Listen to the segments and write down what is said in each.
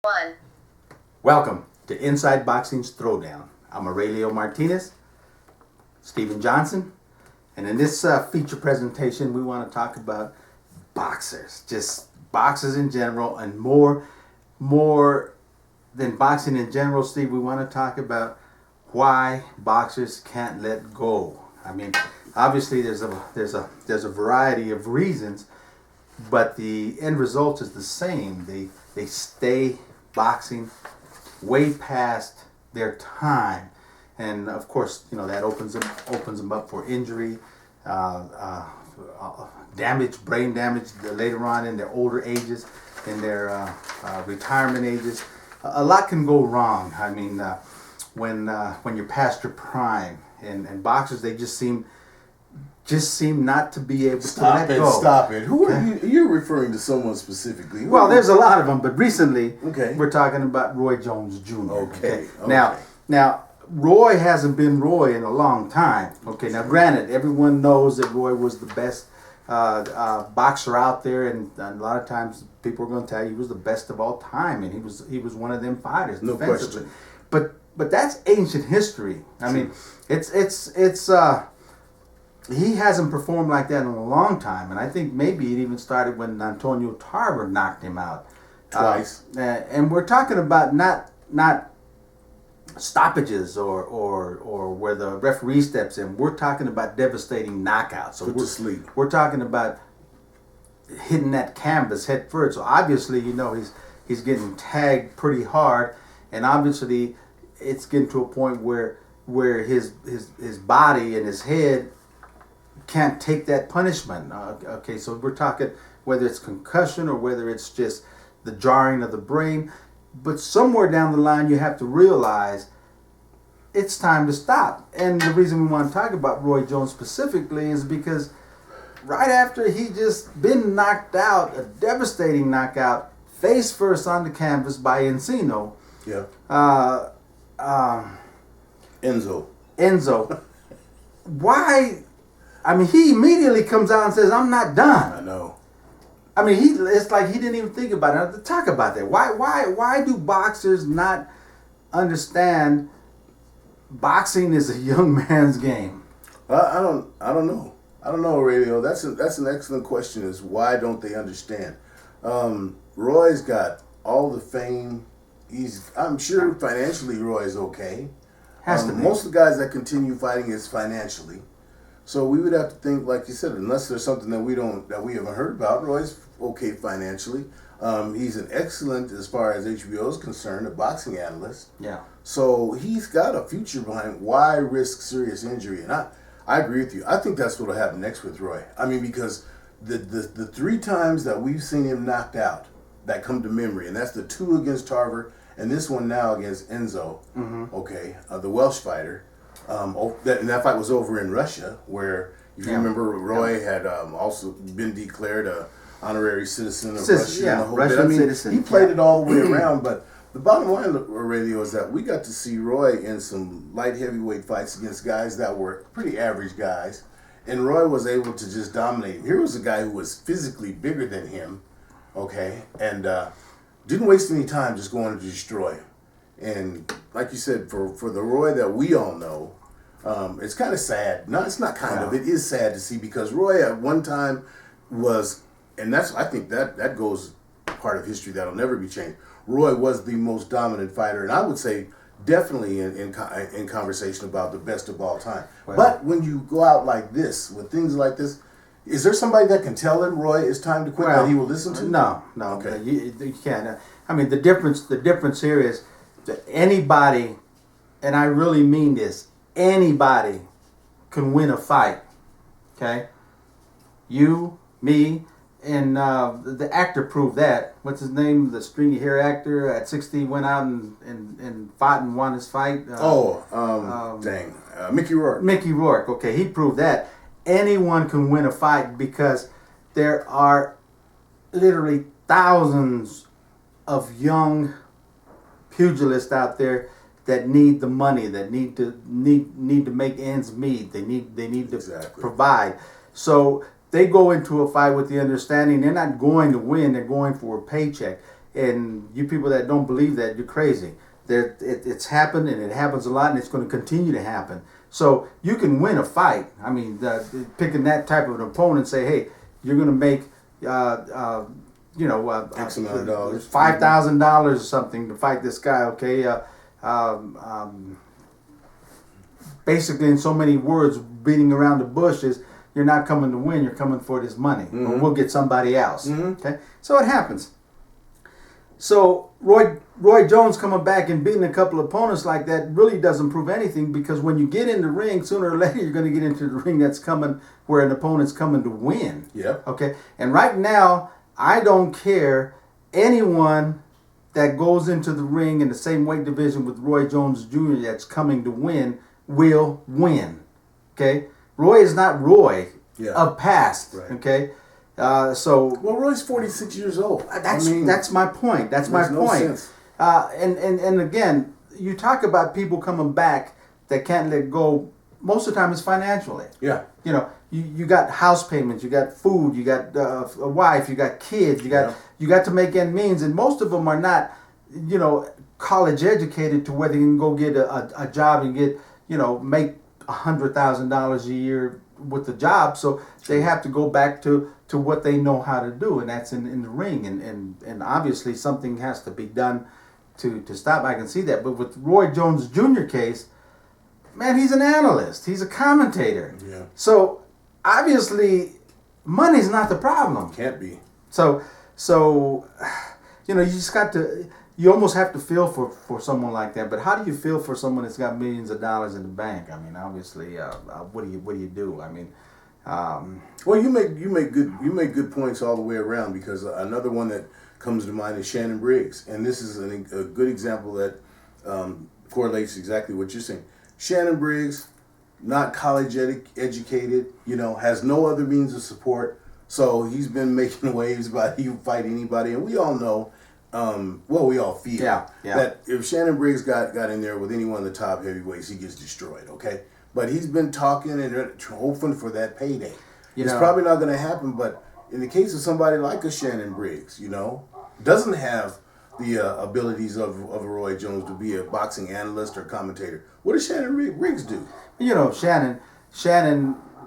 One. Welcome to Inside Boxing's Throwdown. I'm Aurelio Martinez, Stephen Johnson, and in this feature presentation, we want to talk about boxers, just boxers in general, and more than boxing in general, Steve. We want to talk about why boxers can't let go. I mean, obviously, there's a variety of reasons, but the end result is the same. They stay boxing way past their time, and of course, that opens them up for injury, damage, brain damage later on in their older ages, in their retirement ages. A lot can go wrong. I mean, when you're past your prime, and boxers, they just seem not to be able to let go. Stop it. Who are you? You're referring to someone specifically. Well, there's a lot of them, but recently, Okay. we're talking about Roy Jones Jr. Okay. Now, Roy hasn't been Roy in a long time. Okay, now granted, everyone knows that Roy was the best boxer out there, and a lot of times people are going to tell you he was the best of all time, and he was one of them fighters. No defensively. question. But that's ancient history. I mean, it's he hasn't performed like that in a long time, and I think maybe it even started when Antonio Tarver knocked him out Twice. and we're talking about not stoppages or where the referee steps in. We're talking about devastating knockouts. So Put to sleep. We're talking about hitting that canvas head first. So obviously, he's getting tagged pretty hard, and obviously, it's getting to a point where his body and his head can't take that punishment. Okay, so we're talking whether it's concussion or whether it's just the jarring of the brain. But somewhere down the line, you have to realize it's time to stop. And the reason we want to talk about Roy Jones specifically is because right after he just been knocked out, a devastating knockout, face first on the canvas by Encino. Yeah. Enzo. Enzo. Why? I mean, he immediately comes out and says, "I'm not done." I know. I mean, it's like he didn't even think about it. Talk about that. Why do boxers not understand boxing is a young man's game? I don't know. I don't know, Radio. That's an excellent question. Is why don't they understand? Roy's got all the fame. I'm sure financially Roy's okay. Has to be. Most of the guys that continue fighting is financially. So we would have to think, like you said, unless there's something that we haven't heard about. Roy's okay financially. He's an excellent, as far as HBO is concerned, a boxing analyst. Yeah. So he's got a future behind. Why risk serious injury? And I agree with you. I think that's what'll happen next with Roy. I mean, because the three times that we've seen him knocked out that come to memory, and that's the two against Tarver and this one now against Enzo. Mm-hmm. Okay, the Welsh fighter. That fight was over in Russia, where if you remember, Roy had also been declared a honorary citizen of Russia. Yeah, and the whole Russian bit. I mean, citizen. he played it all the way around, but the bottom line, Radio, is that we got to see Roy in some light heavyweight fights against guys that were pretty average guys, and Roy was able to just dominate him. Here was a guy who was physically bigger than him, okay, and didn't waste any time just going to destroy him. And like you said, for the Roy that we all know, it's kind of sad. No, it's not kind of. It is sad to see, because Roy at one time was, and I think that goes part of history that'll never be changed. Roy was the most dominant fighter, and I would say definitely in conversation about the best of all time. Wow. But when you go out like this, with things like this, is there somebody that can tell him, Roy, it's time to quit, that he will listen to? No. Okay. You can't. I mean, the difference here is that anybody, and I really mean this, anybody can win a fight. Okay? You, me, and the actor proved that. What's his name? The stringy hair actor at 60 went out and fought and won his fight. Mickey Rourke. Mickey Rourke. Okay, he proved that anyone can win a fight, because there are literally thousands of young pugilists out there that need the money, that need to make ends meet. They need to provide. So they go into a fight with the understanding they're not going to win, they're going for a paycheck. And you people that don't believe that, you're crazy. It's happened, and it happens a lot, and it's going to continue to happen. So you can win a fight. I mean, picking that type of an opponent, say, hey, you're going to make, X amount of dollars, $5,000 or something to fight this guy. Okay, basically, in so many words, beating around the bush is you're not coming to win. You're coming for this money, or we'll get somebody else. Okay, so it happens. So Roy Jones coming back and beating a couple of opponents like that really doesn't prove anything, because when you get in the ring, sooner or later you're going to get into the ring that's coming where an opponent's coming to win. Yeah. Okay. And right now, I don't care anyone that goes into the ring in the same weight division with Roy Jones Jr. that's coming to win will win. Okay. Roy is not Roy of past. Right. Okay. Well, Roy's 46 years old. That's my point. That's my point. No sense. And again, you talk about people coming back that can't let go. Most of the time, it's financially. Yeah. You know, you got house payments, you got food, you got a wife, you got kids, you got to make ends meet, and most of them are not, college educated to where they can go get a job and get, make $100,000 a year with the job. So they have to go back to what they know how to do, and that's in the ring. And obviously something has to be done to stop. I can see that. But with Roy Jones Jr. case, man, he's an analyst. He's a commentator. Yeah. So obviously money's not the problem. Can't be. So you just got to, you almost have to feel for someone like that. But how do you feel for someone that's got millions of dollars in the bank? I mean, obviously, what do you do? I mean, well, you make good points all the way around, because another one that comes to mind is Shannon Briggs, and this is a good example that correlates exactly what you're saying. Shannon Briggs, not college educated, has no other means of support, so he's been making waves about he would fight anybody, and we all know. We all feel that if Shannon Briggs got in there with any one of the top heavyweights, he gets destroyed, okay? But he's been talking and hoping for that payday. It's probably not going to happen, but in the case of somebody like a Shannon Briggs, doesn't have the abilities of a Roy Jones to be a boxing analyst or commentator, what does Shannon Briggs do? Shannon,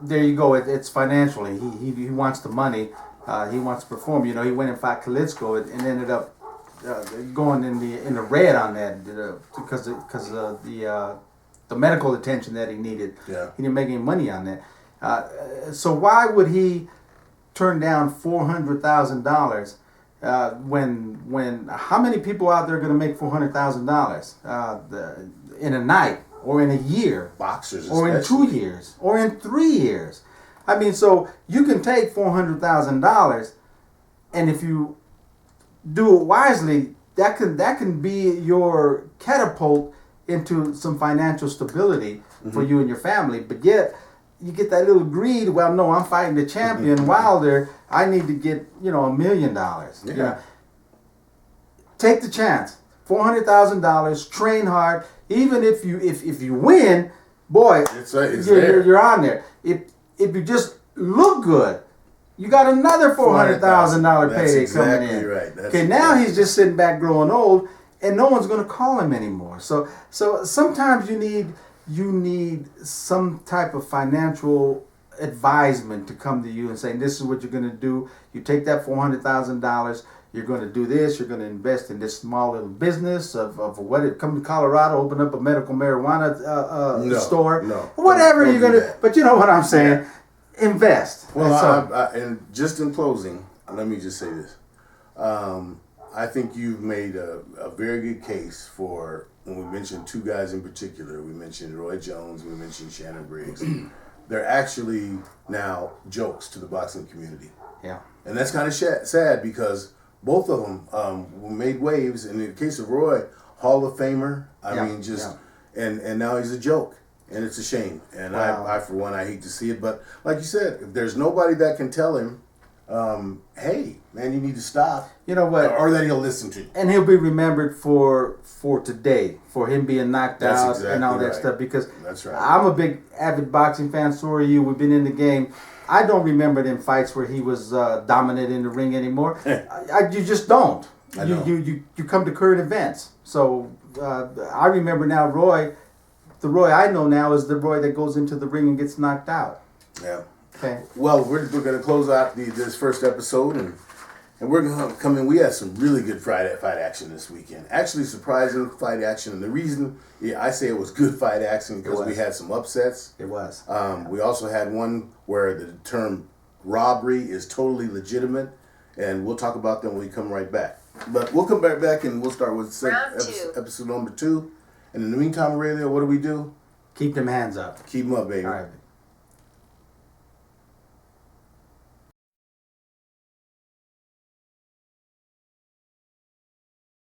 there you go. It's financially. He wants the money. He wants to perform. He went and fought Klitschko and ended up going in the red on that because of the medical attention that he needed. Yeah. He didn't make any money on that. So why would he turn down $400,000 when how many people out there are going to make $400,000 in a night or in a year? Boxers, or especially. in 2 years or in 3 years. I mean, so you can take $400,000, and if you do it wisely, that can be your catapult into some financial stability for you and your family. But yet, you get that little greed. Well, no, I'm fighting the champion Wilder. I need to get $1 million. Yeah. Take the chance. $400,000. Train hard. Even if you win, boy, you're on there. If you just look good, you got another $400,000 payday coming in. Right. Okay, now he's just sitting back growing old, and no one's going to call him anymore. So sometimes you need some type of financial advisement to come to you and say, this is what you're going to do. You take that $400,000. You're going to do this. You're going to invest in this small little business of what it. Come to Colorado, open up a medical marijuana store. No, whatever don't you're going to. But you know what I'm saying. Yeah. Invest. Well, and just in closing, let me just say this. I think you've made a very good case for, when we mentioned two guys in particular. We mentioned Roy Jones. We mentioned Shannon Briggs. They're actually now jokes to the boxing community. Yeah. And that's kind of sad, because both of them made waves. And in the case of Roy, Hall of Famer. And now he's a joke. And it's a shame. And wow. I, for one, I hate to see it. But like you said, if there's nobody that can tell him, hey, man, you need to stop. You know what? Or that he'll listen to. And he'll be remembered for today, for him being knocked out exactly and all that right. stuff. Because that's right. I'm a big avid boxing fan. So are you. We've been in the game. I don't remember them fights where he was dominant in the ring anymore. You just don't. I know. you come to current events. So I remember now Roy, the Roy I know now is the Roy that goes into the ring and gets knocked out. Yeah. Okay. Well, we're going to close out this first episode, and we're going to come in. We had some really good fight action this weekend. Actually, surprising fight action. And the reason I say it was good fight action because we had some upsets. It was. We also had one where the term robbery is totally legitimate, and we'll talk about them when we come right back. But we'll come back and we'll start with episode number 2. And in the meantime, Aurelio, what do we do? Keep them hands up. Keep them up, baby. All right.